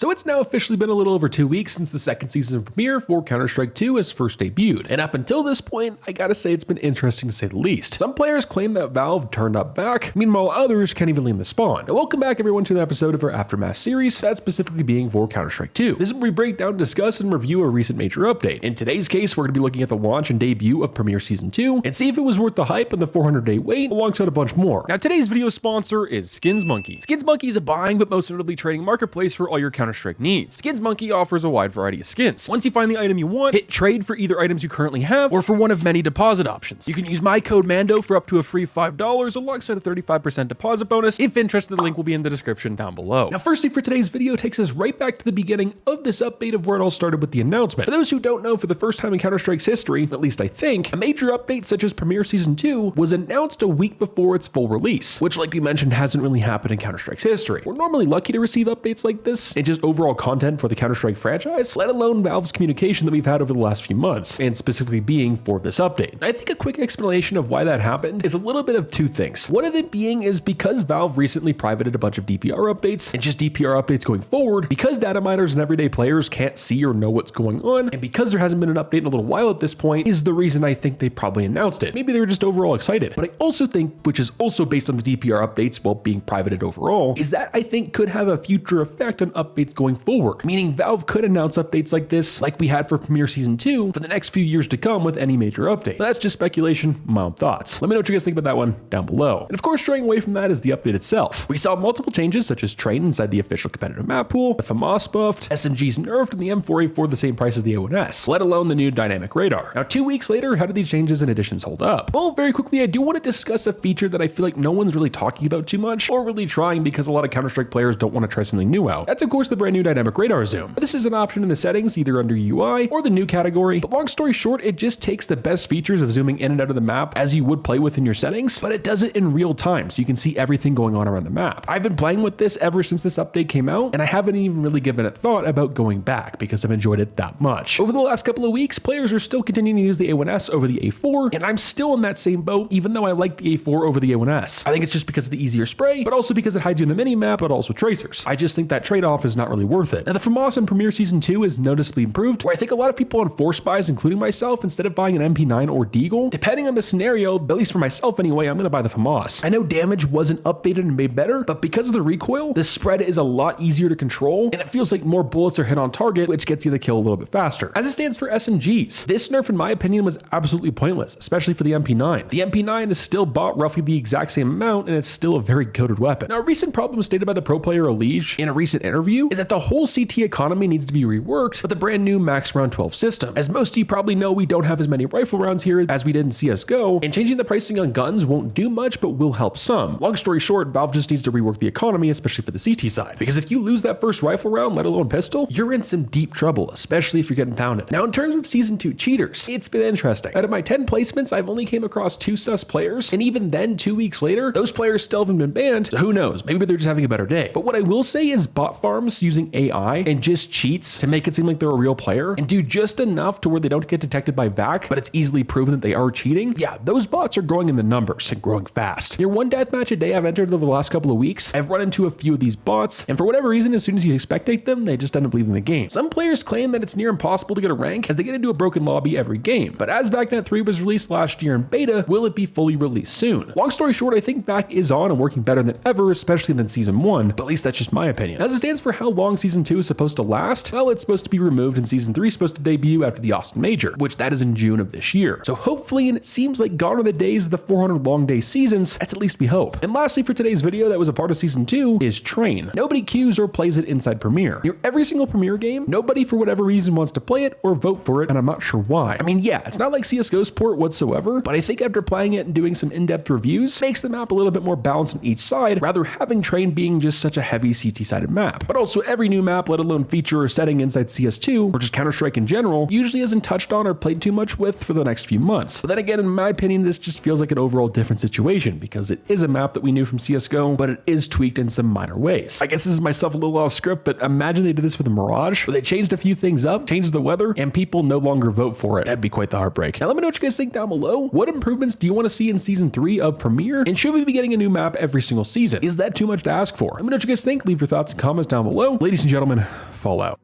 So it's now officially been a little over 2 weeks since the second season of Premier for Counter-Strike 2 has first debuted, and up until this point, I gotta say it's been interesting to say the least. Some players claim that Valve turned up VAC, meanwhile others can't even leave the spawn. Now welcome back everyone to the episode of our Aftermath series, that specifically being for Counter-Strike 2. This is where we break down, discuss, and review a recent major update. In today's case, we're gonna be looking at the launch and debut of Premier Season 2, and see if it was worth the hype and the 400-day wait, alongside a bunch more. Now today's video sponsor is SkinsMonkey. SkinsMonkey is a buying but most notably trading marketplace for all your Counter-Strike needs. SkinsMonkey offers a wide variety of skins. Once you find the item you want, hit trade for either items you currently have or for one of many deposit options. You can use my code MANDO for up to a free $5 alongside a 35% deposit bonus. If interested, the link will be in the description down below. Now firstly for today's video takes us right back to the beginning of this update of where it all started with the announcement. For those who don't know, for the first time in Counter-Strike's history, at least I think, a major update such as Premier Season 2 was announced a week before its full release, which like we mentioned hasn't really happened in Counter-Strike's history. We're normally lucky to receive updates like this and just overall content for the Counter-Strike franchise, let alone Valve's communication that we've had over the last few months, and specifically being for this update. And I think a quick explanation of why that happened is a little bit of two things. One of it being is because Valve recently privated a bunch of DPR updates, and just DPR updates going forward, because data miners and everyday players can't see or know what's going on, and because there hasn't been an update in a little while at this point, is the reason I think they probably announced it. Maybe they were just overall excited. But I also think, which is also based on the DPR updates while being privated overall, is that I think could have a future effect on updates going forward, meaning Valve could announce updates like this, like we had for Premier Season 2, for the next few years to come with any major update. But that's just speculation, my own thoughts. Let me know what you guys think about that one down below. And of course, straying away from that is the update itself. We saw multiple changes such as train inside the official competitive map pool, the Famas buffed, SMGs nerfed, and the M4A4 the same price as the A1S, let alone the new dynamic radar. Now 2 weeks later, how do these changes and additions hold up? Well, very quickly, I do want to discuss a feature that I feel like no one's really talking about too much, or really trying because a lot of Counter-Strike players don't want to try something new out. That's of course the brand new dynamic radar zoom. This is an option in the settings, either under UI or the new category, but long story short, it just takes the best features of zooming in and out of the map as you would play within your settings, but it does it in real time so you can see everything going on around the map. I've been playing with this ever since this update came out, and I haven't even really given it thought about going back because I've enjoyed it that much. Over the last couple of weeks, players are still continuing to use the A1S over the A4, and I'm still in that same boat, even though I like the A4 over the A1S. I think it's just because of the easier spray, but also because it hides you in the mini-map, but also tracers. I just think that trade-off is not really worth it. Now the Famas and Premier Season 2 is noticeably improved, where I think a lot of people on Force Buys, including myself, instead of buying an MP9 or Deagle, depending on the scenario, at least for myself anyway, I'm gonna buy the Famas. I know damage wasn't updated and made better, but because of the recoil, the spread is a lot easier to control, and it feels like more bullets are hit on target, which gets you the kill a little bit faster. As it stands for SMGs, this nerf in my opinion was absolutely pointless, especially for the MP9. The MP9 is still bought roughly the exact same amount, and it's still a very goated weapon. Now a recent problem stated by the pro player Elige in a recent interview is that the whole CT economy needs to be reworked with a brand new max round 12 system. As most of you probably know, we don't have as many rifle rounds here as we did in CSGO, and changing the pricing on guns won't do much, but will help some. Long story short, Valve just needs to rework the economy, especially for the CT side, because if you lose that first rifle round, let alone pistol, you're in some deep trouble, especially if you're getting pounded. Now in terms of Season 2 cheaters, it's been interesting. Out of my 10 placements, I've only came across 2 sus players, and even then 2 weeks later, those players still haven't been banned, so who knows, maybe they're just having a better day. But what I will say is bot farms using AI and just cheats to make it seem like they're a real player and do just enough to where they don't get detected by VAC, but it's easily proven that they are cheating. Yeah, those bots are growing in the numbers and growing fast. Near 1 deathmatch a day I've entered over the last couple of weeks, I've run into a few of these bots, and for whatever reason, as soon as you spectate them, they just end up leaving the game. Some players claim that it's near impossible to get a rank as they get into a broken lobby every game, but as VACNET 3 was released last year in beta, will it be fully released soon? Long story short, I think VAC is on and working better than ever, especially than Season 1, but at least that's just my opinion. As it stands for how long Season 2 is supposed to last, well, it's supposed to be removed and Season 3 is supposed to debut after the Austin Major, which that is in June of this year. So hopefully, and it seems like gone are the days of the 400 long day seasons, that's at least we hope. And lastly for today's video that was a part of Season 2 is Train. Nobody queues or plays it inside Premier. Near every single Premier game, nobody for whatever reason wants to play it or vote for it, and I'm not sure why. I mean, yeah, it's not like CSGO's port whatsoever, but I think after playing it and doing some in-depth reviews, makes the map a little bit more balanced on each side, rather having Train being just such a heavy CT-sided map. But also every new map, let alone feature or setting inside CS2, or just Counter-Strike in general, usually isn't touched on or played too much with for the next few months. But then again, in my opinion, this just feels like an overall different situation, because it is a map that we knew from CSGO, but it is tweaked in some minor ways. I guess this is myself a little off script, but imagine they did this with the Mirage, where they changed a few things up, changed the weather, and people no longer vote for it. That'd be quite the heartbreak. Now let me know what you guys think down below. What improvements do you want to see in Season 3 of Premier? And should we be getting a new map every single season? Is that too much to ask for? Let me know what you guys think. Leave your thoughts and comments down below. So, ladies and gentlemen, Fallout.